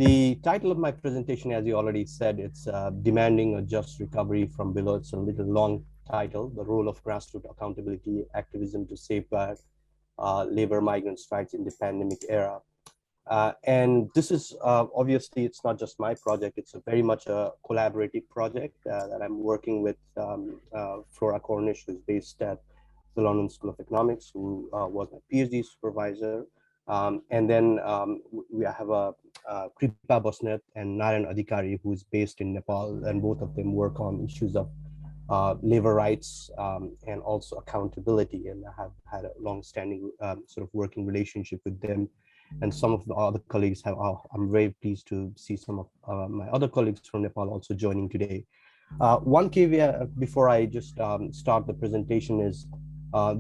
The title of my presentation, as you already said, it's Demanding a Just Recovery from Below. It's a little long title, The Role of Grassroots Accountability Activism to Safeguard Labor Migrants' Rights in the Pandemic Era. And this is obviously, it's not just my project, it's a very much a collaborative project that I'm working with Flora Cornish, who's based at the London School of Economics, who was my PhD supervisor. And then we have Kripa Bosnet and Narayan Adhikari, who is based in Nepal, and both of them work on issues of labor rights and also accountability. And I have had a long-standing sort of working relationship with them. And some of the other colleagues have, I'm very pleased to see some of my other colleagues from Nepal also joining today. One caveat before I just start the presentation is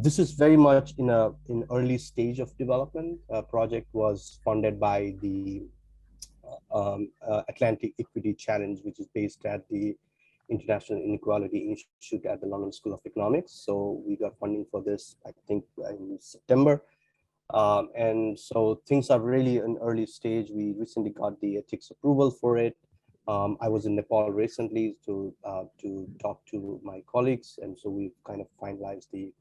this is very much in an early stage of development. Project was funded by the Atlantic Equity Challenge, which is based at the International Inequality Institute at the London School of Economics. So we got funding for this, I think, in September. And so things are really an early stage. We recently got the ethics approval for it. I was in Nepal recently to talk to my colleagues, and so we've kind of finalized the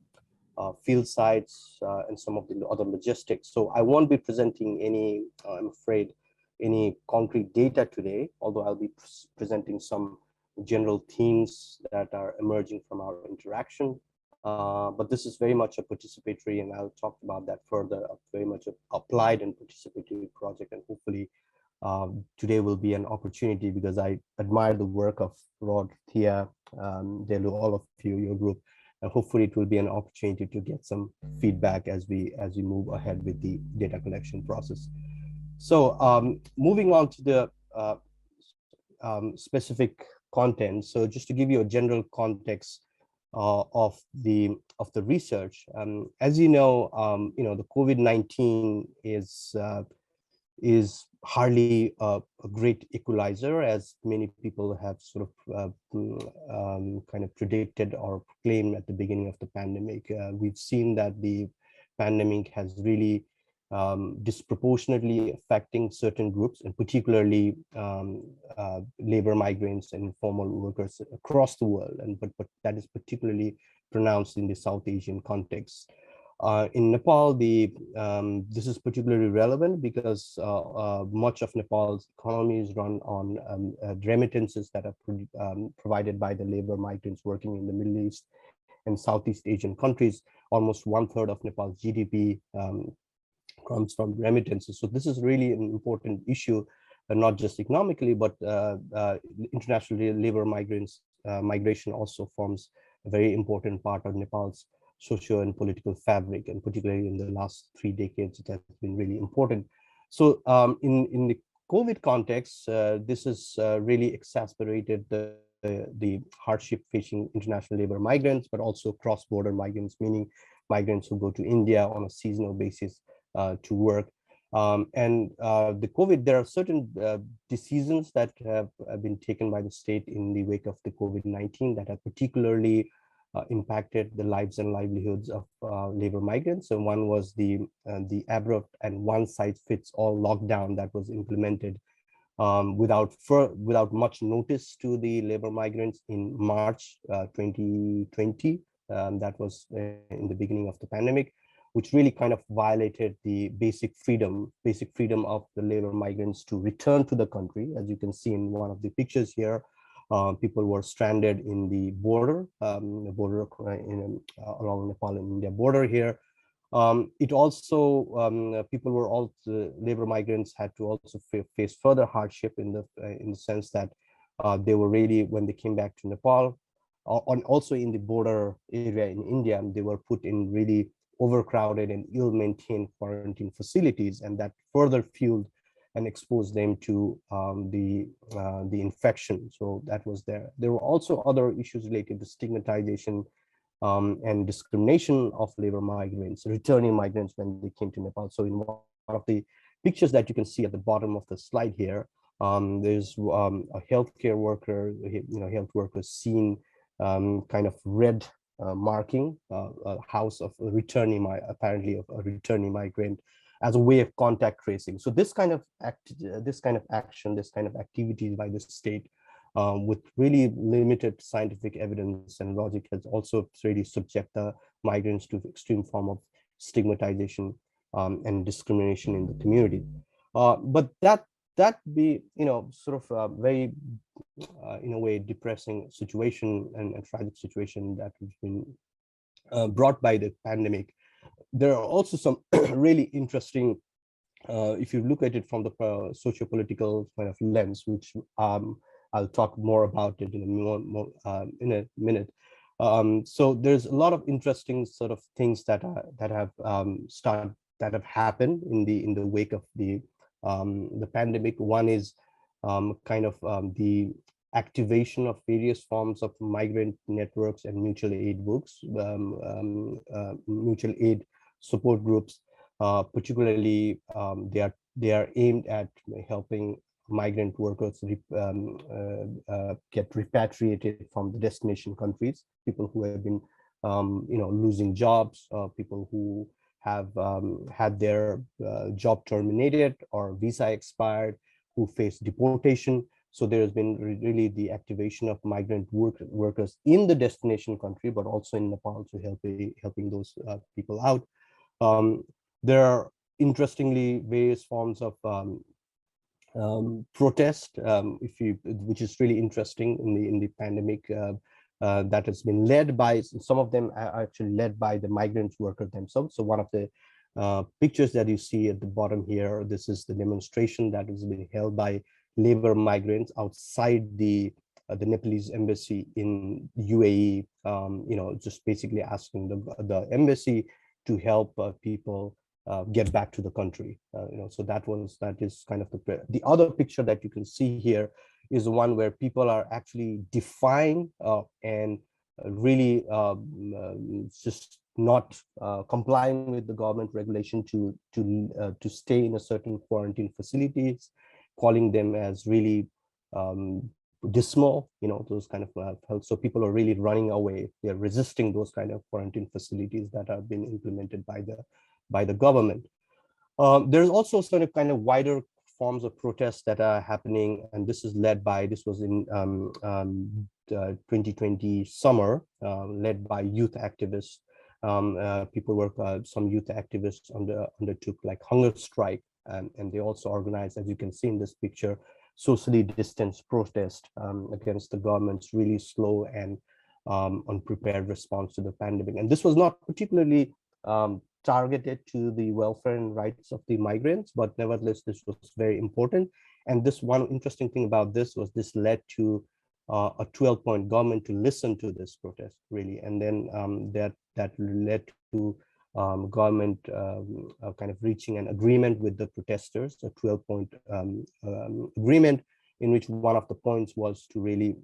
field sites and some of the other logistics. So I won't be presenting any, I'm afraid, any concrete data today, although I'll be presenting some general themes that are emerging from our interaction. But this is very much a participatory, and I'll talk about that further, very much an applied and participatory project. And hopefully today will be an opportunity, because I admire the work of Rod, Thea, Delu, all of you, your group, and hopefully it will be an opportunity to get some feedback as we move ahead with the data collection process. So moving on to the specific content. So just to give you a general context of the research, as you know, the COVID-19 is hardly a great equalizer, as many people have sort of kind of predicted or proclaimed at the beginning of the pandemic. We've seen that the pandemic has really disproportionately affecting certain groups, and particularly labor migrants and informal workers across the world, and but that is particularly pronounced in the South Asian context. In Nepal, this is particularly relevant because much of Nepal's economy is run on remittances that are provided by the labor migrants working in the Middle East and Southeast Asian countries. Almost 1/3 of Nepal's GDP comes from remittances. So this is really an important issue, not just economically, but international labor migration also forms a very important part of Nepal's socio and political fabric, and particularly in the last 3 decades, it has been really important. So in the COVID context, this has really exacerbated the hardship facing international labor migrants, but also cross-border migrants, meaning migrants who go to India on a seasonal basis to work. The COVID, there are certain decisions that have been taken by the state in the wake of the COVID-19 that have particularly impacted the lives and livelihoods of labor migrants. And one was the abrupt and one-size-fits-all lockdown that was implemented without much notice to the labor migrants in March 2020. That was in the beginning of the pandemic, which really kind of violated the basic freedom of the labor migrants to return to the country. As you can see in one of the pictures here, people were stranded in the border, along Nepal and India border here. It also, labor migrants had to also face further hardship in the sense that they were really, when they came back to Nepal, and also in the border area in India, they were put in really overcrowded and ill-maintained quarantine facilities, and that further fueled and exposed them to the infection. So that was there. There were also other issues related to stigmatization and discrimination of labor migrants, returning migrants when they came to Nepal. So in one of the pictures that you can see at the bottom of the slide here, there's a healthcare worker, health workers seen kind of red marking a house of a returning, apparently of a returning migrant, as a way of contact tracing. So this kind of action, this kind of activities by the state, with really limited scientific evidence and logic, has also really subject the migrants to extreme form of stigmatization and discrimination in the community. But that be, sort of a very, in a way, depressing situation and tragic situation that has been brought by the pandemic. There are also some really interesting, if you look at it from the socio-political kind of lens, which I'll talk more about it in a minute. So there's a lot of interesting sort of things that have happened in the wake of the pandemic. One is the activation of various forms of migrant networks and mutual aid books, mutual aid support groups. Particularly, they are aimed at helping migrant workers get repatriated from the destination countries, people who have been losing jobs, people who have had their job terminated or visa expired, who face deportation. So there has been really the activation of migrant workers in the destination country, but also in Nepal, to helping those people out. There are, interestingly, various forms of protest, which is really interesting in the pandemic, that has been led by, some of them are actually led by the migrant workers themselves. So one of the pictures that you see at the bottom here, this is the demonstration that is being held by labor migrants outside the Nepalese embassy in UAE, just basically asking the embassy to help people get back to the country. So that is kind of the other picture that you can see here is the one where people are actually defying and really just not complying with the government regulation to stay in a certain quarantine facilities, calling them as really dismal, those kind of health. So people are really running away. They're resisting those kind of quarantine facilities that have been implemented by the government. There's also sort of kind of wider forms of protests that are happening, and this was in 2020 summer, led by youth activists. Some youth activists undertook like hunger strike, and they also organized, as you can see in this picture, socially distanced protest against the government's really slow and unprepared response to the pandemic. And this was not particularly targeted to the welfare and rights of the migrants, but nevertheless, this was very important. And this one interesting thing about this was this led to a 12-point government to listen to this protest, really. And then that led to government kind of reaching an agreement with the protesters, a 12-point agreement, in which one of the points was to really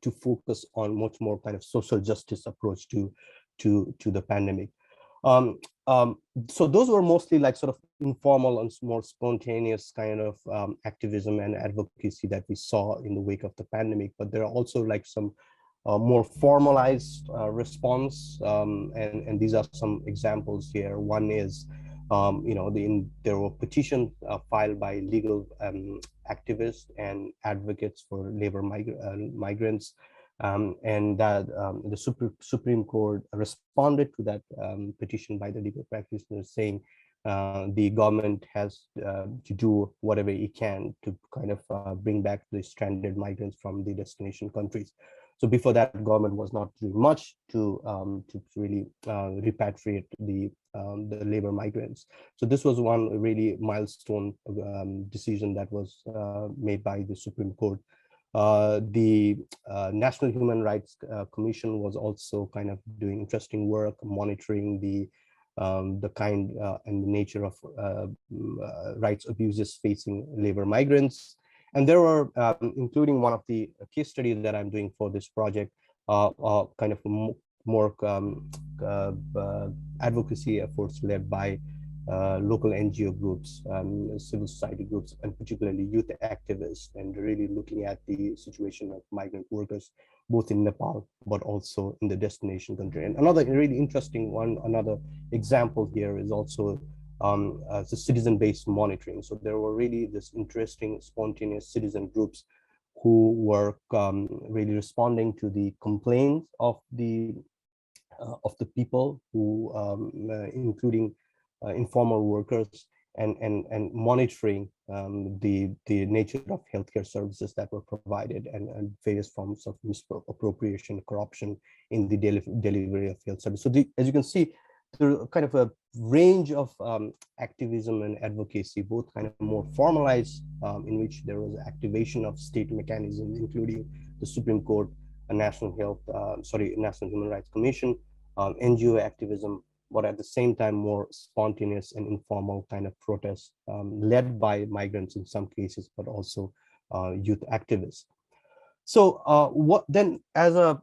to focus on much more kind of social justice approach to the pandemic. So those were mostly like sort of informal and more spontaneous kind of activism and advocacy that we saw in the wake of the pandemic. But there are also like some more formalized response, and these are some examples here. One is, there were petitions filed by legal activists and advocates for labor migrants. And that the Supreme Court responded to that petition by the legal practitioners, saying the government has to do whatever it can to kind of bring back the stranded migrants from the destination countries. So before that, government was not doing much to really repatriate the labor migrants. So this was one really milestone decision that was made by the Supreme Court. The National Human Rights Commission was also kind of doing interesting work, monitoring the kind and the nature of rights abuses facing labor migrants. And there were, including one of the case studies that I'm doing for this project, kind of more advocacy efforts led by local NGO groups, civil society groups, and particularly youth activists, and really looking at the situation of migrant workers, both in Nepal, but also in the destination country. And another really interesting one, another example here is also the citizen-based monitoring. So there were really this interesting, spontaneous citizen groups who were really responding to the complaints of the people who, including informal workers, and monitoring the nature of healthcare services that were provided, and various forms of misappropriation, corruption in the delivery of health service. So as you can see, there are kind of a range of activism and advocacy, both kind of more formalized, in which there was activation of state mechanisms, including the Supreme Court, a National Human Rights Commission, NGO activism, but at the same time more spontaneous and informal kind of protests, led by migrants in some cases, but also youth activists. So what then, as a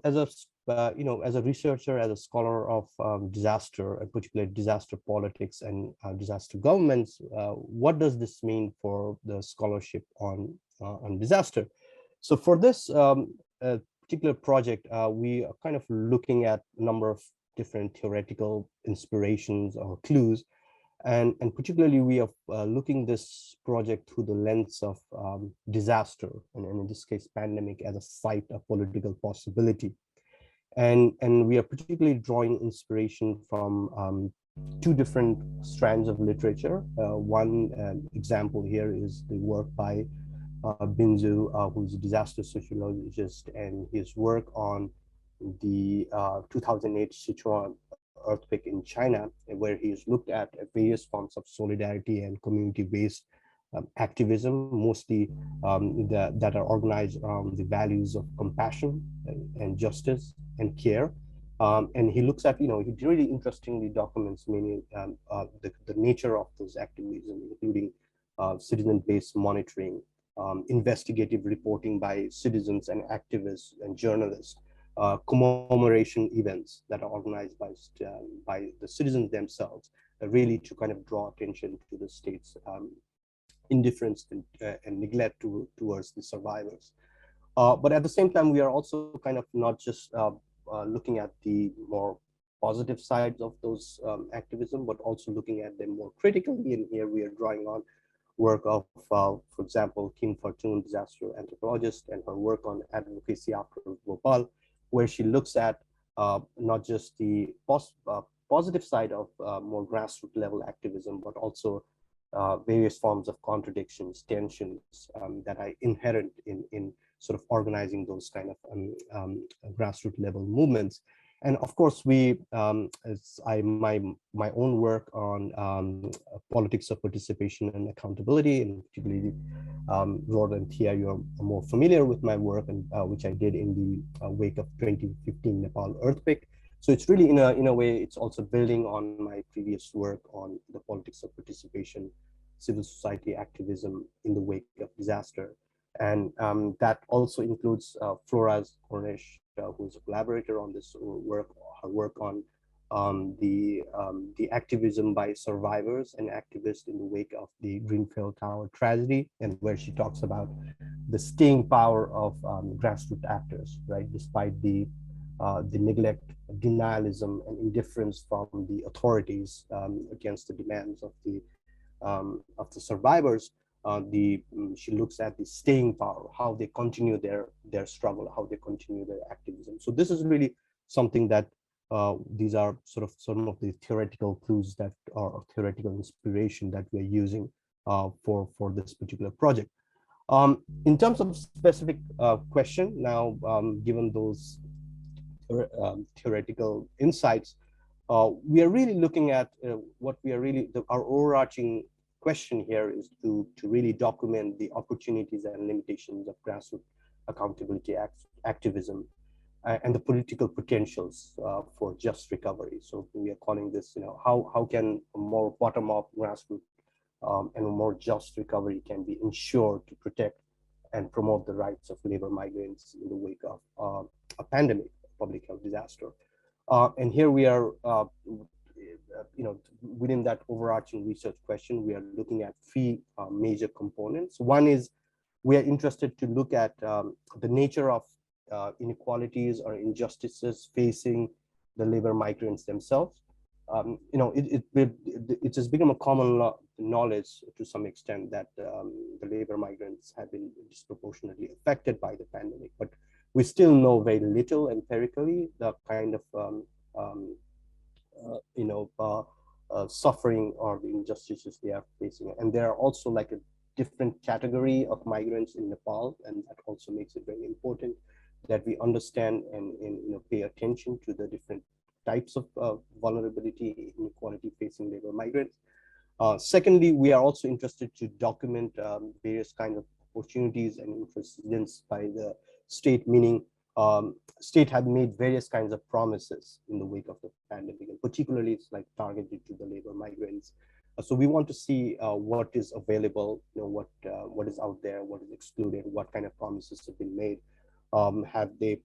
researcher, as a scholar of disaster, and particularly disaster politics and disaster governments, what does this mean for the scholarship on disaster? So for this particular project, we are kind of looking at a number of different theoretical inspirations or clues. And particularly, we are looking this project through the lens of disaster, and in this case, pandemic, as a site of political possibility. And we are particularly drawing inspiration from two different strands of literature. One example here is the work by Binzu, who's a disaster sociologist, and his work on the 2008 Sichuan earthquake in China, where he's looked at various forms of solidarity and community-based activism, mostly that are organized around the values of compassion and justice and care. And he looks at, he really interestingly documents many the nature of those activism, including citizen-based monitoring, investigative reporting by citizens and activists and journalists, commemoration events that are organized by the citizens themselves, really to kind of draw attention to the state's indifference and neglect towards the survivors. But at the same time, we are also kind of not just looking at the more positive sides of those activism, but also looking at them more critically. And here we are drawing on work of, for example, Kim Fortune, disaster anthropologist, and her work on advocacy after Bhopal, where she looks at not just the positive side of more grassroots level activism, but also various forms of contradictions, tensions that are inherent in sort of organizing those kind of grassroots level movements. And of course, my own work on politics of participation and accountability, and particularly Rod and Thea, you're more familiar with my work, and which I did in the wake of 2015 Nepal earthquake. So it's really, in a way, it's also building on my previous work on the politics of participation, civil society activism in the wake of disaster. And that also includes Flora's Cornish, who's a collaborator on this work, her work on the activism by survivors and activists in the wake of the Greenfield Tower tragedy, and where she talks about the staying power of grassroots actors, right, despite the neglect, denialism, and indifference from the authorities against the demands of the survivors. She looks at the staying power, how they continue their struggle, how they continue their activism. So this is really something that these are sort of some of the theoretical clues that are theoretical inspiration that we're using for this particular project. In terms of specific question now, given those theoretical insights, we are really looking at what we are really, our overarching question here is to really document the opportunities and limitations of grassroots accountability activism and the political potentials for just recovery. So we are calling this, how can a more bottom-up grassroots and a more just recovery can be ensured to protect and promote the rights of labor migrants in the wake of a pandemic, public health disaster. And here we are, within that overarching research question, we are looking at three major components. One is we are interested to look at the nature of inequalities or injustices facing the labor migrants themselves. it has become a common knowledge to some extent that the labor migrants have been disproportionately affected by the pandemic, but we still know very little empirically the kind of um, suffering or the injustices they are facing. And there are also like a different category of migrants in Nepal, and that also makes it very important that we understand and pay attention to the different types of vulnerability, inequality facing labor migrants. Secondly, we are also interested to document various kinds of opportunities and interventions by the state, meaning state had made various kinds of promises in the wake of the pandemic, and particularly it's like targeted to the labor migrants. So we want to see what is available, what is out there, what is excluded, what kind of promises have been made. Have they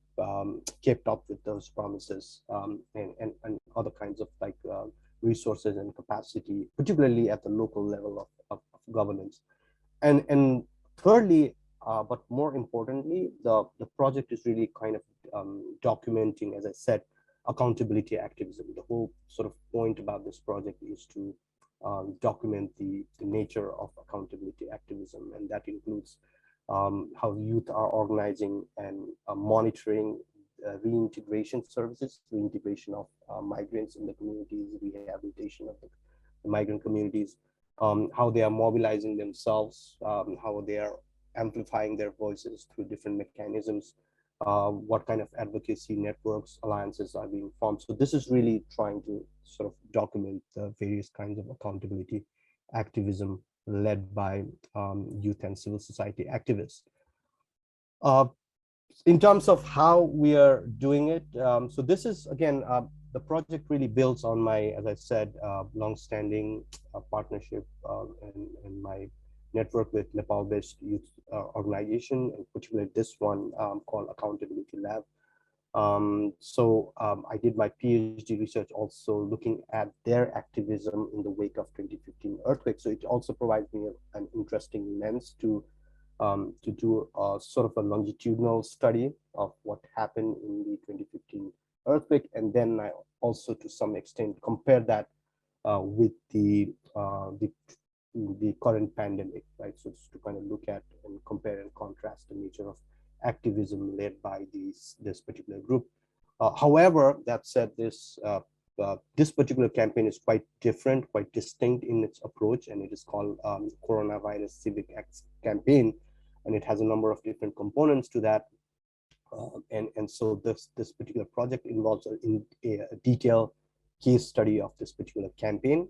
kept up with those promises, and other kinds of like resources and capacity, particularly at the local level of governance. And thirdly, but more importantly, the project is really kind of documenting, as I said, accountability activism. The whole sort of point about this project is to document the nature of accountability activism, and that includes how youth are organizing and monitoring reintegration services, reintegration of migrants in the communities, rehabilitation of the migrant communities, how they are mobilizing themselves, how they are amplifying their voices through different mechanisms, what kind of advocacy networks, alliances are being formed. So this is really trying to sort of document the various kinds of accountability activism led by youth and civil society activists. Uh, in terms of how we are doing it, so this is again, the project really builds on my, as I said, long-standing partnership and my network with Nepal-based youth organization, and particularly this one called Accountability Lab. I did my PhD research also looking at their activism in the wake of 2015 earthquake. So it also provides me an interesting lens to do a sort of a longitudinal study of what happened in the 2015 earthquake, and then I also, to some extent, compare that with the current pandemic, right? So just to kind of look at and compare and contrast the nature of activism led by this particular group. However, that said, this particular campaign is quite different, quite distinct in its approach, and it is called Coronavirus Civic Acts Campaign, and it has a number of different components to that. And so this particular project involves a detailed case study of this particular campaign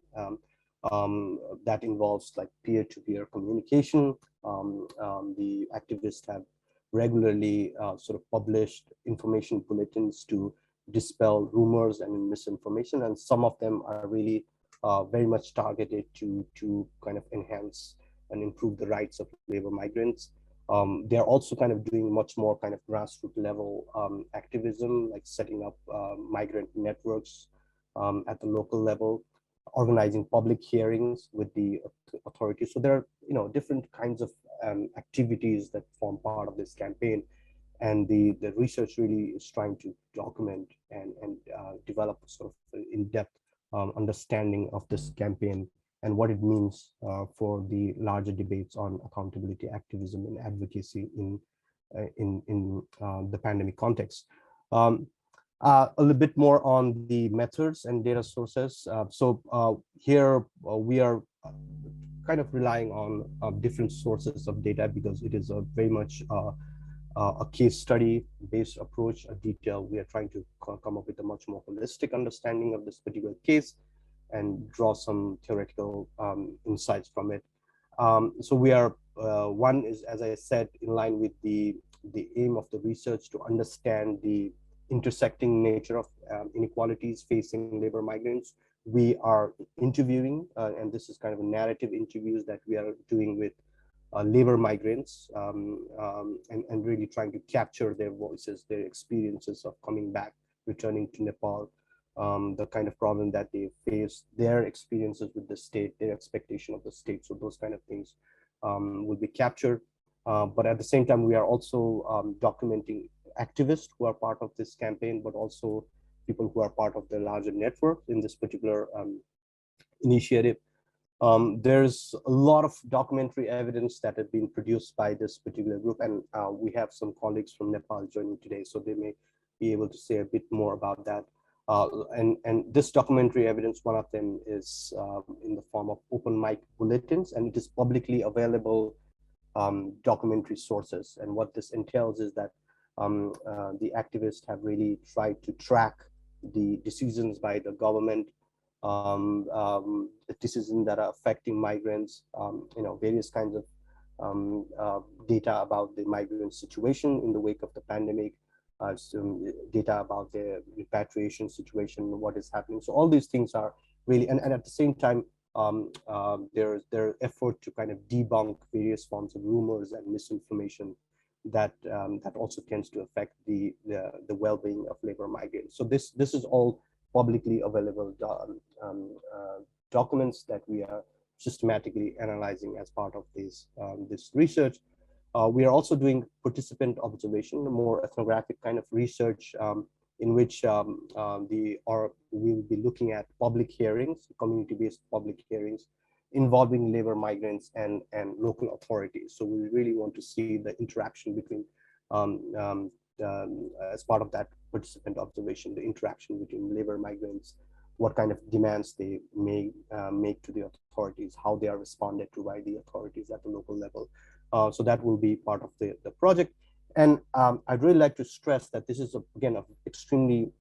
that involves like peer-to-peer communication. The activists have regularly sort of published information bulletins to dispel rumors and misinformation, and some of them are really very much targeted to kind of enhance and improve the rights of labor migrants. They're also kind of doing much more kind of grassroots level activism, like setting up migrant networks at the local level, organizing public hearings with the authorities. So there are different kinds of activities that form part of this campaign, and the research really is trying to document and develop sort of in-depth understanding of this campaign and what it means for the larger debates on accountability activism and advocacy in the pandemic context. A little bit more on the methods and data sources. Here we are kind of relying on different sources of data because it is a very much a case study based approach, a detail. We are trying to come up with a much more holistic understanding of this particular case and draw some theoretical insights from it. So we are, one is, as I said, in line with the aim of the research to understand the intersecting nature of inequalities facing labor migrants. We are interviewing, and this is kind of a narrative interviews that we are doing with labor migrants and really trying to capture their voices, their experiences of coming back, returning to Nepal, the kind of problem that they face, their experiences with the state, their expectation of the state. So those kind of things will be captured. But at the same time, we are also documenting activists who are part of this campaign, but also people who are part of the larger network in this particular initiative. There's a lot of documentary evidence that have been produced by this particular group, and we have some colleagues from Nepal joining today, so they may be able to say a bit more about that. And this documentary evidence, one of them is in the form of open mic bulletins, and it is publicly available documentary sources. And what this entails is that the activists have really tried to track the decisions by the government, the decisions that are affecting migrants, various kinds of data about the migrant situation in the wake of the pandemic, some data about the repatriation situation, what is happening. So all these things are really, and at the same time, their effort to kind of debunk various forms of rumors and misinformation that that also tends to affect the well-being of labor migrants. So this is all publicly available documents that we are systematically analyzing as part of this research. We are also doing participant observation, more ethnographic kind of research, in which we will be looking at public hearings, community-based public hearings involving labor migrants and local authorities. So we really want to see the interaction between, as part of that participant observation, the interaction between labor migrants, what kind of demands they may make to the authorities, how they are responded to by the authorities at the local level. So that will be part of the project. And I'd really like to stress that this is, again, an extremely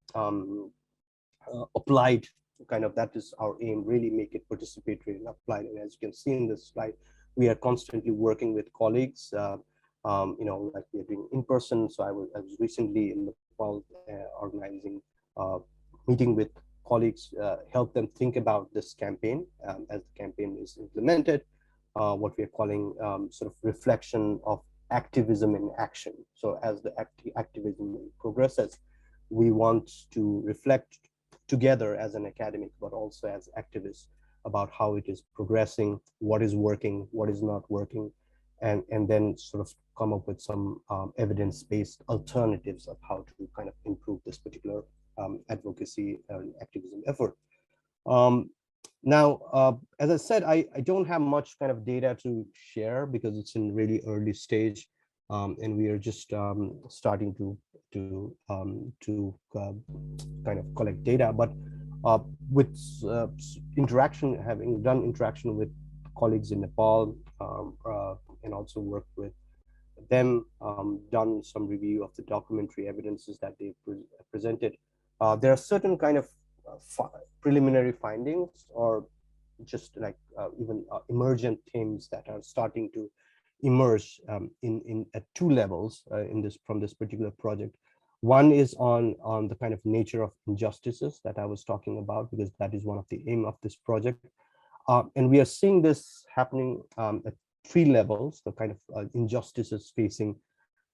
applied kind of, that is our aim, really make it participatory and applied. And as you can see in this slide, we are constantly working with colleagues, like we are doing in person. So I was recently in Nepal organizing a meeting with colleagues, help them think about this campaign as the campaign is implemented, what we are calling sort of reflection of activism in action. So as the activism progresses, we want to reflect together as an academic, but also as activists, about how it is progressing, what is working, what is not working, and then sort of come up with some evidence-based alternatives of how to kind of improve this particular advocacy and activism effort. Now, as I said, I don't have much kind of data to share because it's in really early stage, and we are just starting to kind of collect data. But with interaction, having done interaction with colleagues in Nepal, and also worked with them, done some review of the documentary evidences that they presented, there are certain kind of preliminary findings, or just like even emergent themes that are starting to emerge at two levels from this particular project. One is on the kind of nature of injustices that I was talking about, because that is one of the aim of this project. And we are seeing this happening at three levels, the kind of injustices facing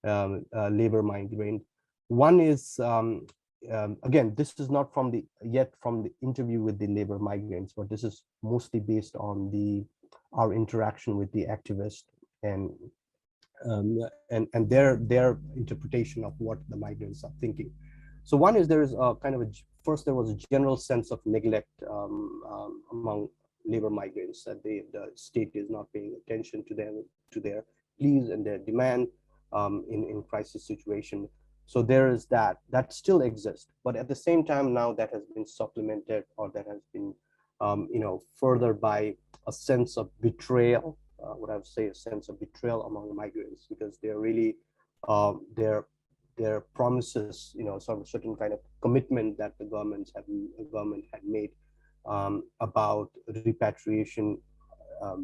labor migrant. One is, again, this is not from the interview with the labor migrants, but this is mostly based on our interaction with the activists and their interpretation of what the migrants are thinking. So one is, there is a kind of first there was a general sense of neglect among labor migrants, that the state is not paying attention to them, to their pleas and their demand in crisis situation. So there is that still exists, but at the same time now that has been supplemented, or that has been further by a sense of betrayal. What I would say, a sense of betrayal among migrants, because they're really their promises, sort of certain kind of commitment that the government had made about repatriation,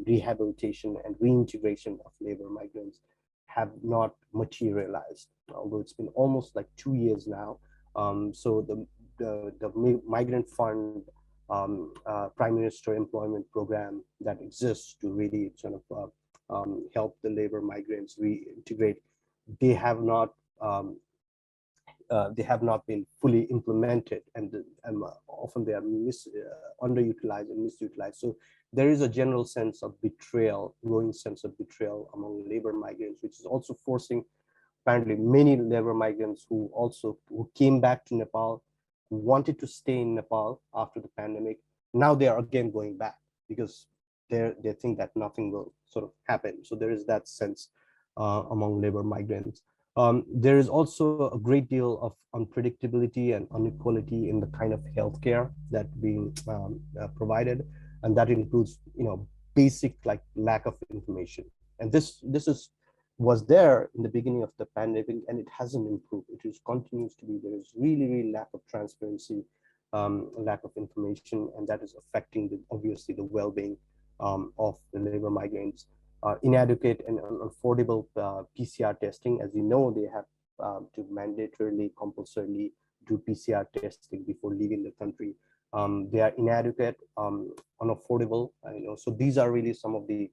rehabilitation, and reintegration of labor migrants have not materialized, although it's been almost like 2 years now. So the Migrant Fund, Prime Minister Employment Program that exists to really sort of help the labor migrants reintegrate, they have not been fully implemented, and often they are underutilized and misutilized. So there is a general sense of betrayal, growing sense of betrayal among labor migrants, which is also forcing apparently many labor migrants who came back to Nepal wanted to stay in Nepal after the pandemic. Now they are again going back because they think that nothing will sort of happen. So there is that sense among labor migrants. There is also a great deal of unpredictability and inequality in the kind of healthcare that being provided, and that includes, basic like lack of information. And this is was there in the beginning of the pandemic, and it hasn't improved. It is continues to be. There is really lack of transparency, lack of information, and that is affecting obviously the well-being of the labor migrants. Inadequate and unaffordable PCR testing. As you know, they have to mandatorily, compulsorily do PCR testing before leaving the country. They are inadequate, unaffordable. So these are really some of the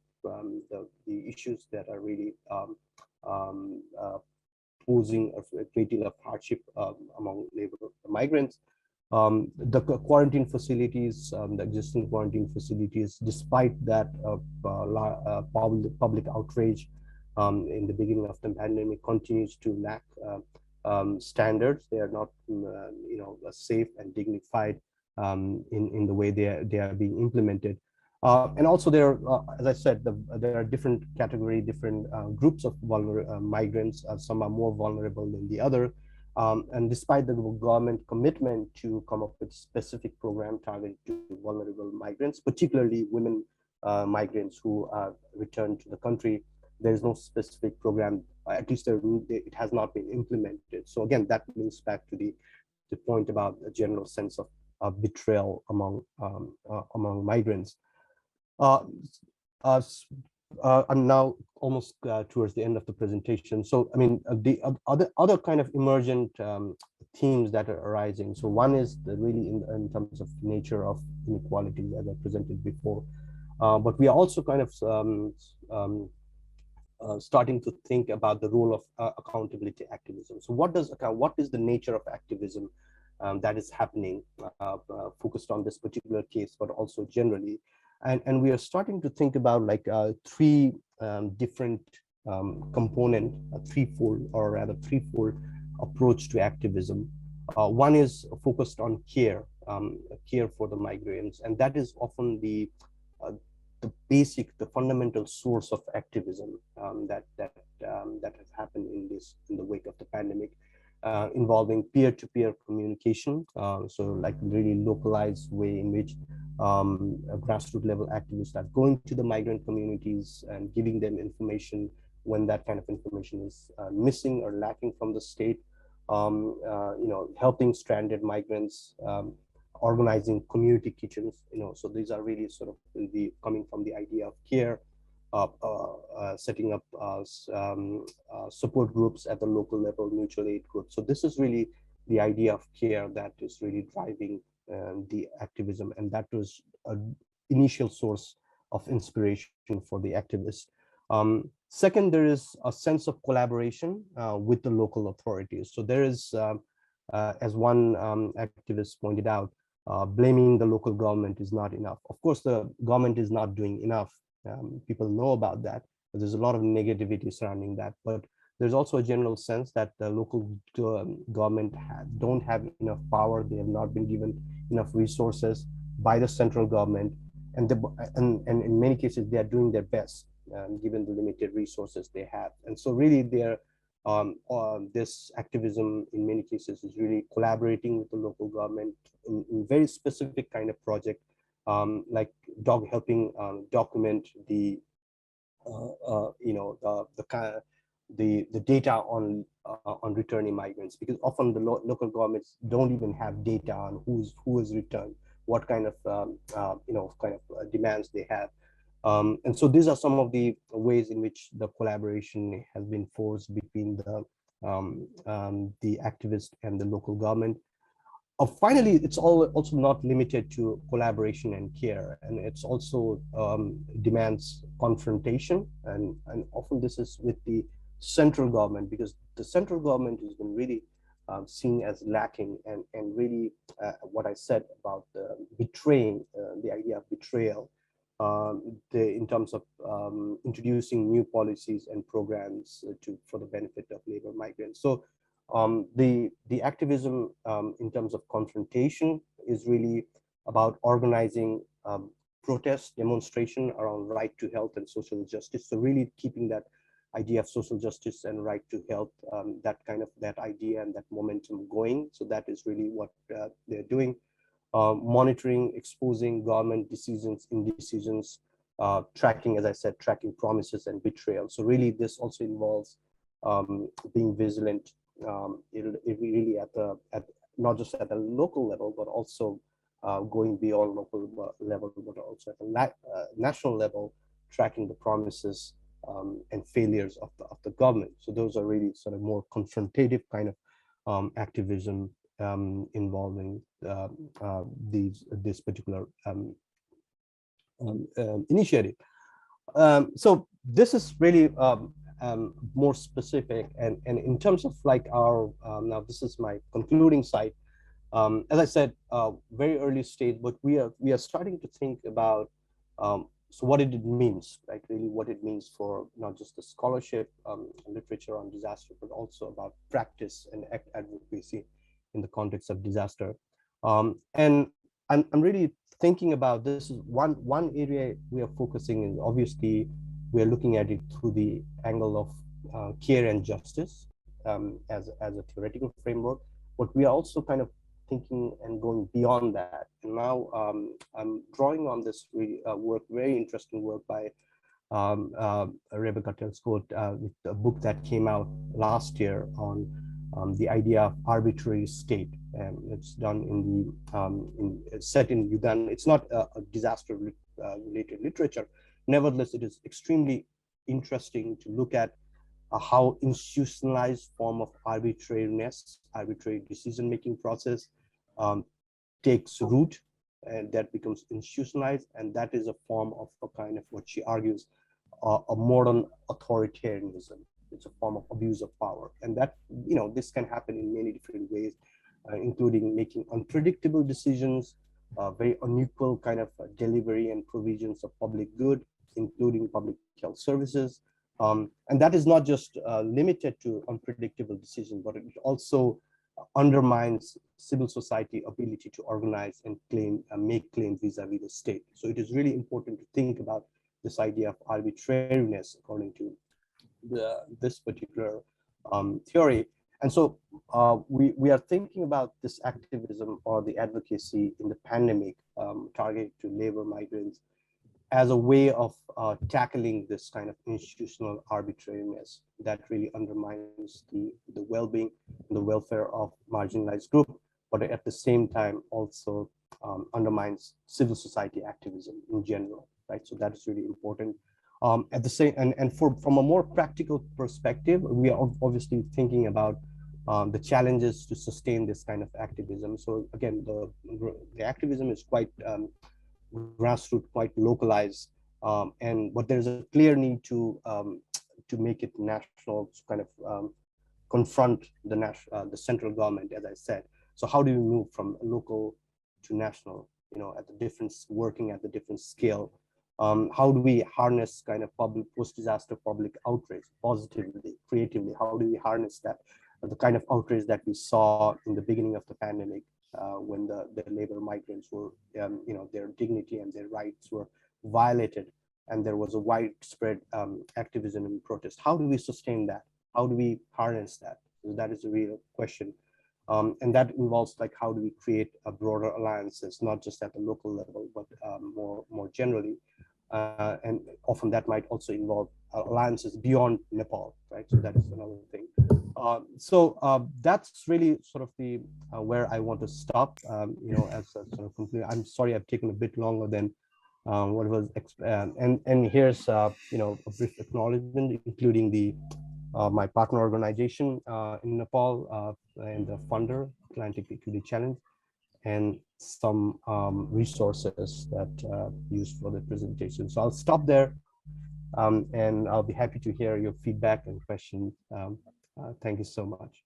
issues that are really posing a great deal of hardship among labor migrants. The quarantine facilities, the existing quarantine facilities, despite that public outrage in the beginning of the pandemic, continues to lack standards. They are not, safe and dignified in the way they are being implemented. And also there are, as I said, there are different different groups of migrants. Some are more vulnerable than the other. And despite the government commitment to come up with specific program targeted to vulnerable migrants, particularly women migrants who return to the country, there is no specific program, at least it has not been implemented. So again, that links back to the point about a general sense of betrayal among migrants. Uh, uh, I'm now almost towards the end of the presentation. So, I mean, the other kind of emergent themes that are arising. So one is really in terms of nature of inequality, as I presented before. But we are also kind of starting to think about the role of accountability activism. So what is the nature of activism that is happening, focused on this particular case, but also generally? And we are starting to think about like three different component, threefold approach to activism. One is focused on care for the migrants, and that is often the fundamental source of activism that has happened in the wake of the pandemic, involving peer-to-peer communication. So like really localized way in which grassroots level activists are going to the migrant communities and giving them information when that kind of information is missing or lacking from the state, helping stranded migrants, organizing community kitchens, so these are really sort of coming from the idea of care, setting up support groups at the local level, mutual aid groups. So this is really the idea of care that is really driving the activism, and that was an initial source of inspiration for the activists. Second, there is a sense of collaboration with the local authorities. So there is, as one activist pointed out, blaming the local government is not enough. Of course, the government is not doing enough. People know about that, but there's a lot of negativity surrounding that. But there's also a general sense that the local government don't have enough power. They have not been given enough resources by the central government, and in many cases they are doing their best given the limited resources they have. And so really this activism in many cases is really collaborating with the local government in very specific kind of project, like helping document the data on returning migrants, because often the local governments don't even have data on who is returned, what kind of demands they have. And so these are some of the ways in which the collaboration has been forced between the activist and the local government. Finally, it's also not limited to collaboration and care, and it's also demands confrontation, and often this is with the central government, because the central government has been really seen as lacking, and really what I said about betraying, the idea of betrayal, in terms of introducing new policies and programs for the benefit of labor migrants. So The activism in terms of confrontation is really about organizing protest, demonstration around right to health and social justice. So really keeping that idea of social justice and right to health, that idea and that momentum going. So that is really what they're doing. Monitoring, exposing government decisions, indecisions, tracking, as I said, tracking promises and betrayal. So really this also involves being vigilant, it really at not just at the local level, but also going beyond local level, but also at the national level, tracking the promises and failures of the government. So those are really sort of more confrontative kind of activism involving this particular initiative. So this is really more specific, and in terms of like our now this is my concluding slide. As I said, very early stage, but we are starting to think about so what it means, like really what it means for not just the scholarship, literature on disaster, but also about practice and advocacy in the context of disaster. And I'm really thinking about this. Is one area we are focusing is obviously we are looking at it through the angle of care and justice as a theoretical framework, but we are also kind of thinking and going beyond that. And now I'm drawing on this really, work, very interesting work by Rebecca Telscott with a book that came out last year on the idea of arbitrary state. It's done set in Uganda. It's not a disaster related literature. Nevertheless, it is extremely interesting to look at how institutionalized form of arbitrariness, arbitrary decision-making process takes root, and that becomes institutionalized, and that is a form of a kind of what she argues a modern authoritarianism. It's a form of abuse of power, and that this can happen in many different ways, including making unpredictable decisions, very unequal kind of delivery and provisions of public good, including public health services. And that is not just limited to unpredictable decisions, but it also undermines civil society ability to organize and claim make claims vis-a-vis the state. So it is really important to think about this idea of arbitrariness according to this particular theory. And so we are thinking about this activism or the advocacy in the pandemic targeted to labor migrants as a way of tackling this kind of institutional arbitrariness that really undermines the well-being and the welfare of marginalized group, but at the same time also undermines civil society activism in general, right? So that is really important. At the same, from a more practical perspective, we are obviously thinking about the challenges to sustain this kind of activism. So again, the activism is quite grassroots, quite localized, but there's a clear need to make it national, to kind of confront the central government, as I said. So how do we move from local to national? At the different working at the different scale. How do we harness kind of post-disaster public outrage positively, creatively? How do we harness that, the kind of outrage that we saw in the beginning of the pandemic, when the labor migrants were, their dignity and their rights were violated, and there was a widespread activism and protest. How do we sustain that? How do we harness that? So that is a real question. And that involves like, how do we create a broader alliances, not just at the local level, but more generally. And often that might also involve alliances beyond Nepal, right? So that is another thing. So that's really sort of the where I want to stop. As a sort of conclusion. I'm sorry I've taken a bit longer than what was. And here's a brief acknowledgement, including the my partner organization in Nepal and the funder, Atlantic Equity Challenge, and some resources that used for the presentation. So I'll stop there, and I'll be happy to hear your feedback and questions. Thank you so much.